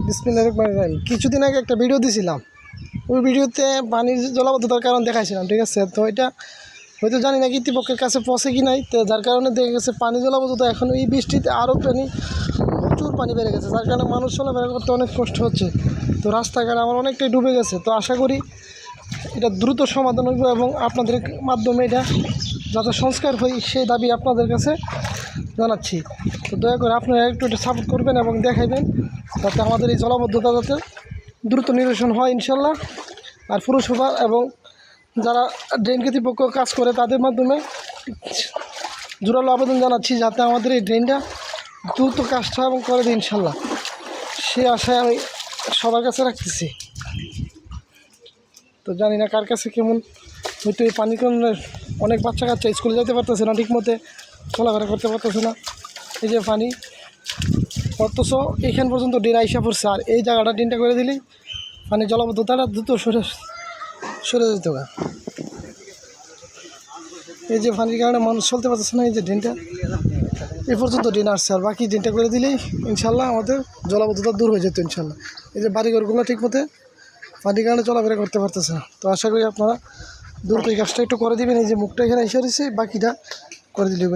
বিসমিল্লাহির রহমানির রহিম। কিছুদিন আগে একটা ভিডিও দিয়েছিলাম, ওই ভিডিওতে পানির জলাবদ্ধতার কারণ দেখাইছিলাম, ঠিক আছে। তো এটা হয়তো জানি না কর্তৃপক্ষের কাছে পৌঁছে কি নাই, তো যার কারণে দেখা গেছে পানি জলাবদ্ধতা এখন এই বৃষ্টিতে আরও প্রচুর পানি বেড়ে গেছে, যার কারণে মানুষ চলাফেরা করতে অনেক কষ্ট হচ্ছে। তো রাস্তাঘাট আমার অনেকটাই ডুবে গেছে। তো আশা করি এটা দ্রুত সমাধান হইব এবং আপনাদের মাধ্যমে এটা যাতে সংস্কার হয় সেই দাবি আপনাদের কাছে জানাচ্ছি। তো দয়া করে আপনারা একটু এটা সাপোর্ট করবেন এবং দেখাইবেন যাতে আমাদের এই জলাবদ্ধতা যাতে দ্রুত নিরসন হয় ইনশাল্লাহ। আর পুরসভা এবং যারা ড্রেন কর্তৃপক্ষ কাজ করে তাদের মাধ্যমে জোরালো আবেদন জানাচ্ছি যাতে আমাদের এই ড্রেনটা দ্রুত কাজটা এবং করে দিই ইনশাল্লাহ। সে আশায় আমি সবার কাছে রাখতেছি। তো জানি না কার কাছে কেমন, হয়তো এই পানির কারণে অনেক বাচ্চা কাচ্চা স্কুলে যেতে পারতেছে না, ঠিকমতো চলাফেরা করতে পারতেছে না। এই যে পানি, অথচ এইখান পর্যন্ত ড্রেন আইসা পড়ছে, আর এই জায়গাটা ড্রেনটা করে দিলেই পানি জলাবদ্ধতাটা দ্রুত সরে যেত। এই যে পানির কারণে মানুষ চলতে পারতেছে না, এই যে ড্রেনটা এই পর্যন্ত ড্রেন আসছে, আর বাকি ড্রেনটা করে দিলেই ইনশাল্লাহ আমাদের জলাবদ্ধতা দূর হয়ে যেত ইনশাল্লাহ। এই যে বাড়িঘরগুলো ঠিকমতো পানির কারণে চলাফেরা করতে পারতেছে না। তো আশা করি আপনারা দ্রুত এই কাজটা একটু করে দেবেন। এই যে মুখটা এখানে এসে রয়েছে, বাকিটা করে দিলে